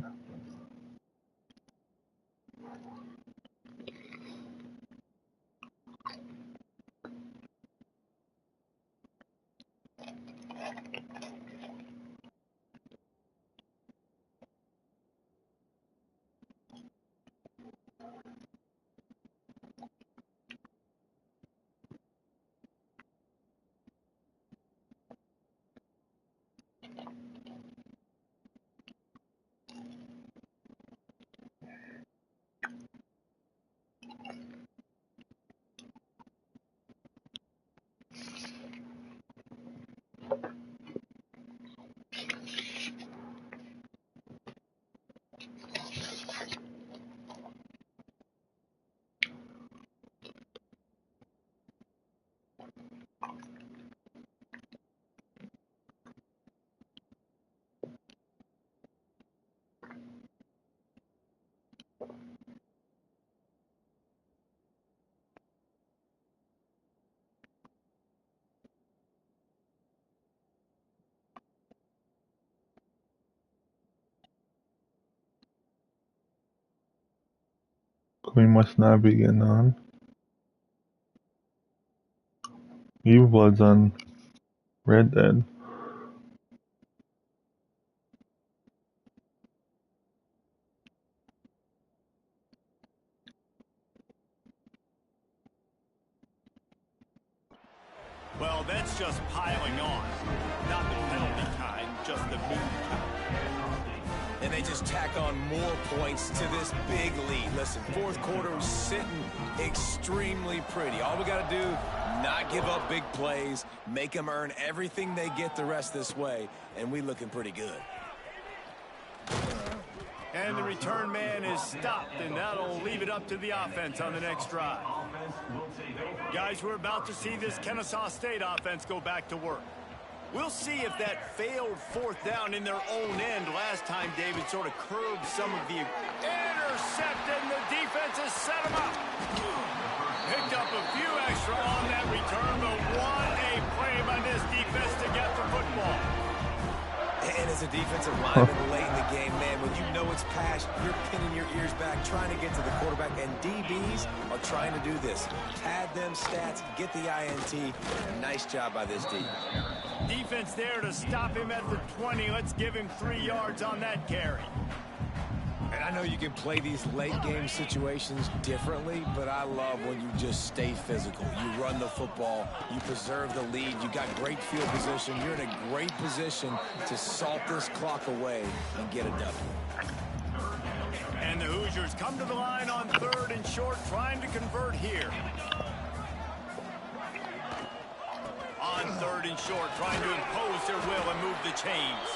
We must not be getting on. Evil Blood's on Red Dead. Well, that's just piling on. Not the penalty kind, just the move time. And they just tack on more points to this big lead. Listen, fourth quarter was sitting extremely pretty. All we got to do, not give up big plays, make them earn everything they get the rest this way, and we looking pretty good. And the return man is stopped, and that'll leave it up to the offense on the next drive. Guys, we're about to see this Kennesaw State offense go back to work. We'll see if that failed fourth down in their own end last time David sort of curbed some of the intercepted, and the defense has set him up. Picked up a few extra on that return, but what a play by this defense to get the football. And as a defensive lineman late in the game, man, when you know it's pass, you're pinning your ears back, trying to get to the quarterback, and DBs are trying to do this. Pad them stats, get the INT. Nice job by this D. Defense there to stop him at the 20. Let's give him 3 yards on that carry. And I know you can play these late game situations differently, but I love when you just stay physical. You run the football, you preserve the lead, you got great field position, you're in a great position to salt this clock away and get a W. And the Hoosiers come to the line on 3rd and short, trying to convert here. On 3rd and short, trying to impose their will and move the chains.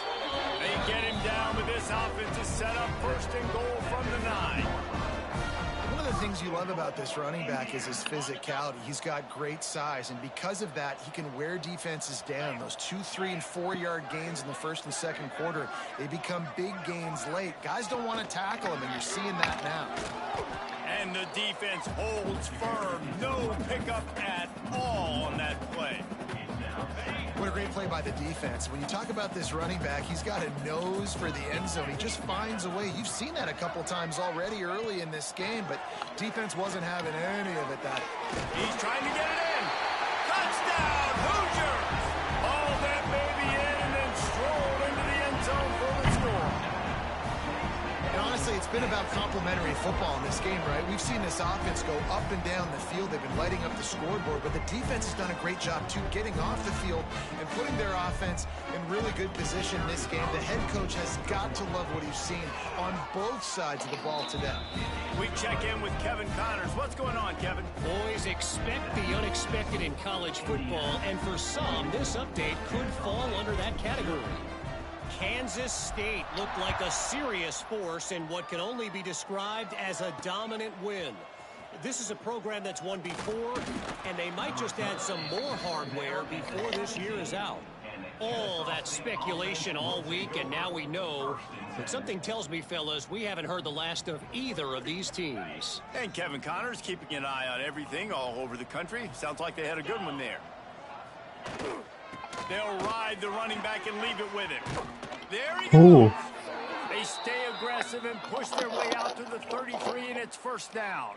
They get him down with this offensive setup, 1st and goal from the 9. One of the things you love about this running back is his physicality. He's got great size, and because of that, he can wear defenses down. Those 2, 3, and 4-yard gains in the first and second quarter, they become big gains late. Guys don't want to tackle him, and you're seeing that now. And the defense holds firm. No pickup at all on that play. What a great play by the defense. When you talk about this running back, he's got a nose for the end zone. He just finds a way. You've seen that a couple times already early in this game, but defense wasn't having any of it. He's trying to get it in. Touchdown, Hoosiers! Haul that baby in and then stroll into the end zone for the score. And honestly, it's been about complementary football in this game, right? We've seen this offense go up and down the field. They've been lighting up the scoreboard, but the defense has done a great job, too, getting off the field and putting their offense in really good position in this game. The head coach has got to love what he's seen on both sides of the ball today. We check in with Kevin Connors. What's going on, Kevin? Boys, expect the unexpected in college football, and for some, this update could fall under that category. Kansas State looked like a serious force in what can only be described as a dominant win. This is a program that's won before, and they might just add some more hardware before this year is out. All that speculation all week, and now we know. But something tells me, fellas, we haven't heard the last of either of these teams. And Kevin Connors keeping an eye on everything all over the country. Sounds like they had a good one there. They'll ride the running back and leave it with him. There he goes. They stay aggressive and push their way out to the 33, and it's first down.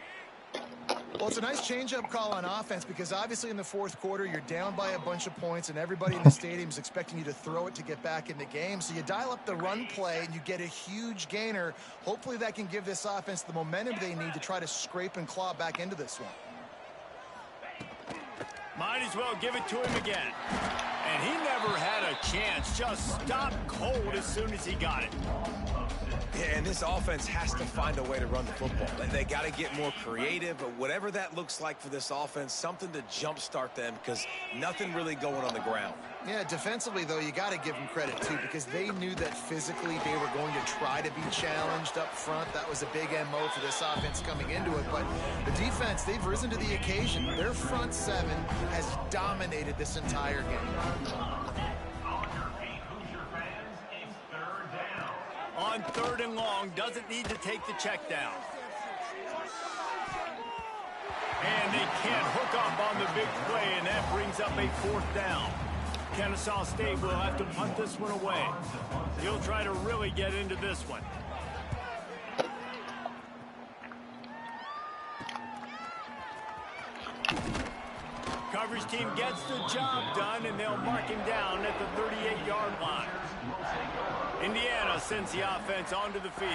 Well, it's a nice change-up call on offense because obviously in the fourth quarter, you're down by a bunch of points, and everybody in the stadium is expecting you to throw it to get back in the game. So you dial up the run play, and you get a huge gainer. Hopefully that can give this offense the momentum they need to try to scrape and claw back into this one. Might as well give it to him again. And he never had a chance. Just stopped cold as soon as he got it. Yeah, and this offense has to find a way to run the football. They got to get more creative, but whatever that looks like for this offense, something to jumpstart them because nothing really going on the ground. Yeah, defensively, though, you got to give them credit, too, because they knew that physically they were going to try to be challenged up front. That was a big MO for this offense coming into it. But the defense, they've risen to the occasion. Their front seven has dominated this entire game. On 3rd and long, doesn't need to take the check down. And they can't hook up on the big play, and that brings up a 4th down. Kennesaw State will have to punt this one away. He'll try to really get into this one. Coverage team gets the job done, and they'll mark him down at the 38-yard line. Indiana sends the offense onto the field.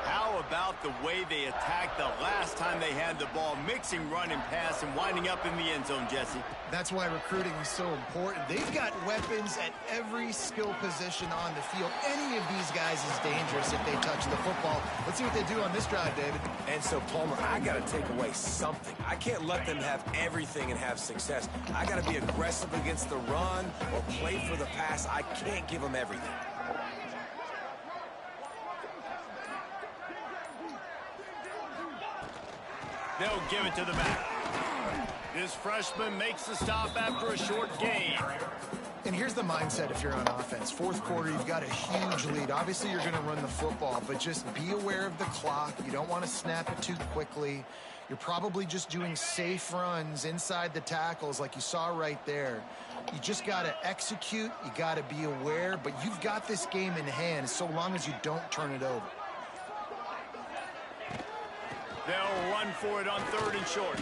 How about the way they attacked the last time they had the ball, mixing run and pass and winding up in the end zone, Jesse? That's why recruiting is so important. They've got weapons at every skill position on the field. Any of these guys is dangerous if they touch the football. Let's see what they do on this drive, David. And so, Palmer, I got to take away something. I can't let them have everything and have success. I got to be aggressive against the run or play for the pass. I can't give them everything. They'll give it to the back. This freshman makes the stop after a short gain. And here's the mindset if you're on offense. Fourth quarter, you've got a huge lead. Obviously, you're going to run the football, but just be aware of the clock. You don't want to snap it too quickly. You're probably just doing safe runs inside the tackles like you saw right there. You just got to execute. You got to be aware, but you've got this game in hand so long as you don't turn it over. They'll run for it on 3rd and short.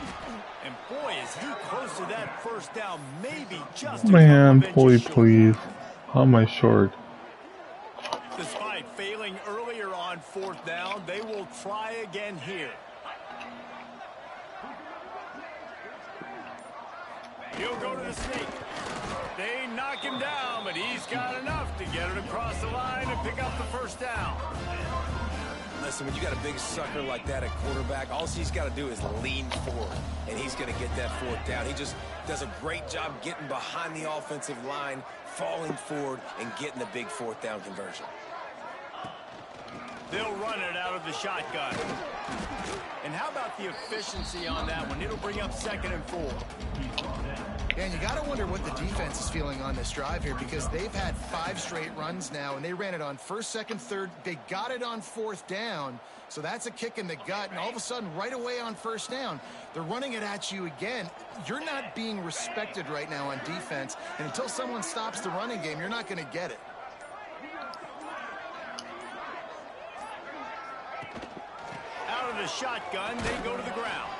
And boy, is he close to that first down. Maybe just man, please. How am I short? Despite failing earlier on 4th down, they will try again here. He'll go to the sneak. They knock him down, but he's got enough to get it across the line and pick up the first down. Listen, when you got a big sucker like that at quarterback, all he's got to do is lean forward, and he's going to get that 4th down. He just does a great job getting behind the offensive line, falling forward, and getting the big 4th down conversion. They'll run it out of the shotgun. And how about the efficiency on that one? It'll bring up 2nd and 4. And you got to wonder what the defense is feeling on this drive here, because they've had 5 straight runs now, and they ran it on 1st, 2nd, 3rd. They got it on 4th down, so that's a kick in the gut. And all of a sudden, right away on 1st down, they're running it at you again. You're not being respected right now on defense, and until someone stops the running game, you're not going to get it. Out of the shotgun, they go to the ground.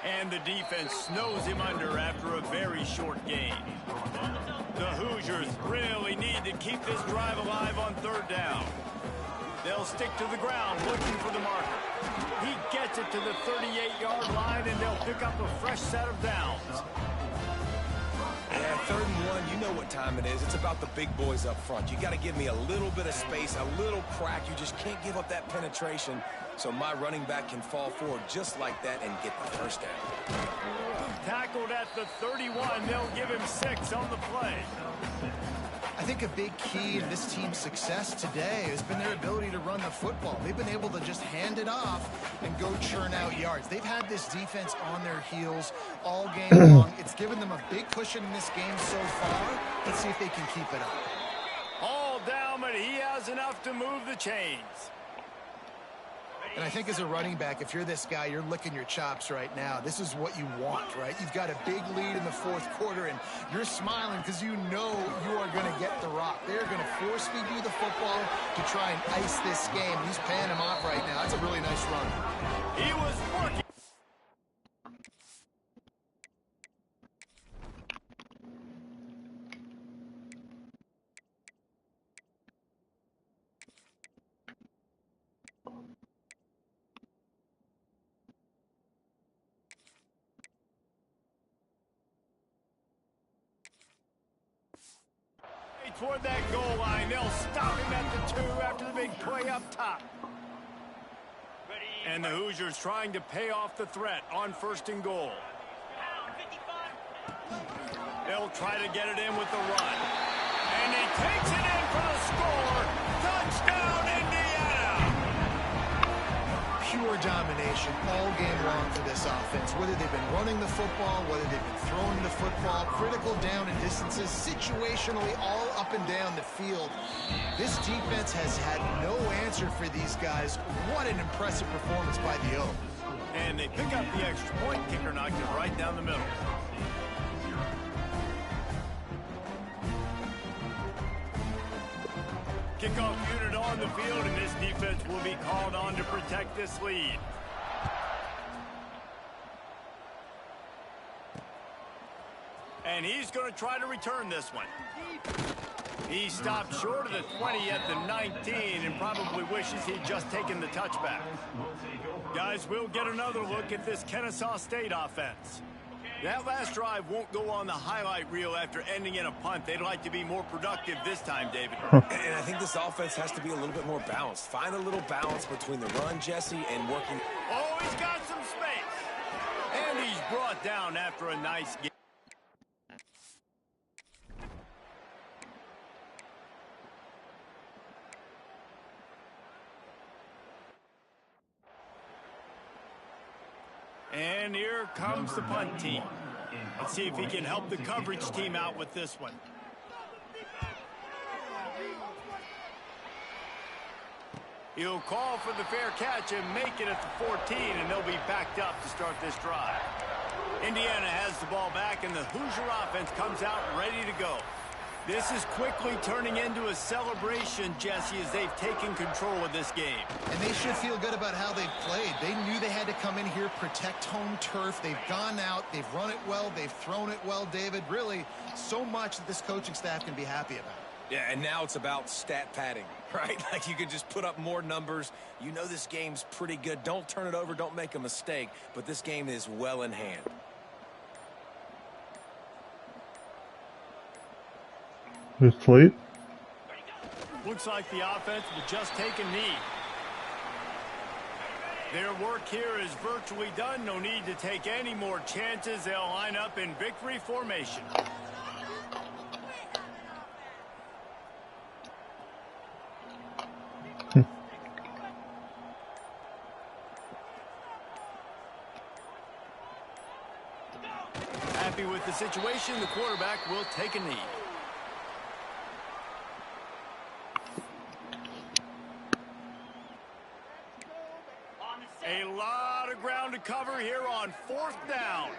And the defense snows him under after a very short gain. The Hoosiers really need to keep this drive alive on 3rd down. They'll stick to the ground looking for the marker. He gets it to the 38-yard line, and they'll pick up a fresh set of downs. Yeah, 3rd and 1, you know what time it is. It's about the big boys up front. You got to give me a little bit of space, a little crack. You just can't give up that penetration, so my running back can fall forward just like that and get the 1st down. Tackled at the 31. They'll give him 6 on the play. I think a big key in this team's success today has been their ability to run the football. They've been able to just hand it off and go churn out yards. They've had this defense on their heels all game long. It's given them a big cushion in this game so far. Let's see if they can keep it up. All down, but he has enough to move the chains. And I think as a running back, if you're this guy, you're licking your chops right now. This is what you want, right? You've got a big lead in the 4th quarter, and you're smiling because you know you are going to get the rock. They're going to force feed you the football to try and ice this game. He's paying him off right now. That's a really nice run. He was working. Toward that goal line. They'll stop him at the 2 after the big play up top. And the Hoosiers trying to pay off the threat on 1st and goal. They'll try to get it in with the run. And he takes it in for the score. Touchdown, Indiana! Pure domination all game long for this offense. Whether they've been running the football, whether they've been throwing the football, critical down and distances, situationally all up and down the field. This defense has had no answer for these guys. What an impressive performance by the Oaks. And they pick up the extra point. Kicker knocked it right down the middle. Kickoff unit on the field, and this defense will be called on to protect this lead. And he's going to try to return this one. He stopped short of the 20 at the 19 and probably wishes he'd just taken the touchback. Guys, we'll get another look at this Kennesaw State offense. That last drive won't go on the highlight reel after ending in a punt. They'd like to be more productive this time, David. And I think this offense has to be a little bit more balanced. Find a little balance between the run, Jesse, and working. Oh, he's got some space. And he's brought down after a nice game. And here comes the punt team. Let's see if he can help the coverage team out with this one. He'll call for the fair catch and make it at the 14, and they'll be backed up to start this drive. Indiana has the ball back, and the Hoosier offense comes out ready to go. This is quickly turning into a celebration, Jesse, as they've taken control of this game. And they should feel good about how they've played. They knew they had to come in here, protect home turf. They've gone out, they've run it well, they've thrown it well, David. Really, so much that this coaching staff can be happy about. Yeah, and now it's about stat padding, right? Like you can just put up more numbers. You know this game's pretty good. Don't turn it over, don't make a mistake, but this game is well in hand. Just late. Looks like the offense will just take a knee. Their work here is virtually done. No need to take any more chances. They'll line up in victory formation. happy with the situation. The quarterback will take a knee. A lot of ground to cover here on 4th down.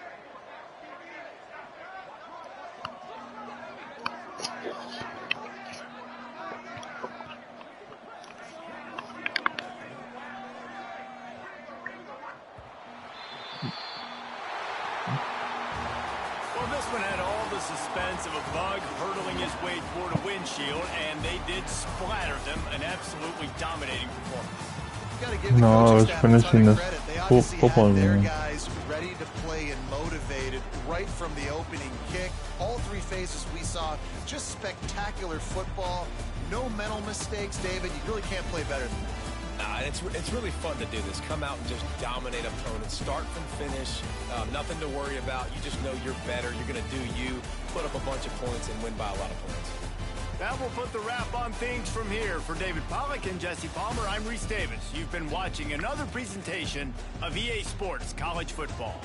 Well, this one had all the suspense of a bug hurtling his way toward a windshield, and they did splatter them. An absolutely dominating performance. No, I was finishing this football their game. guys ready to play and motivated right from the opening kick. All 3 phases we saw, just spectacular football. No mental mistakes, David. You really can't play better than that. Nah, it's really fun to do this. Come out and just dominate opponents. Start from finish. Nothing to worry about. You just know you're better. You're going to do you, put up a bunch of points, and win by a lot of points. That will put the wrap on things from here. For David Pollack and Jesse Palmer, I'm Reese Davis. You've been watching another presentation of EA Sports College Football.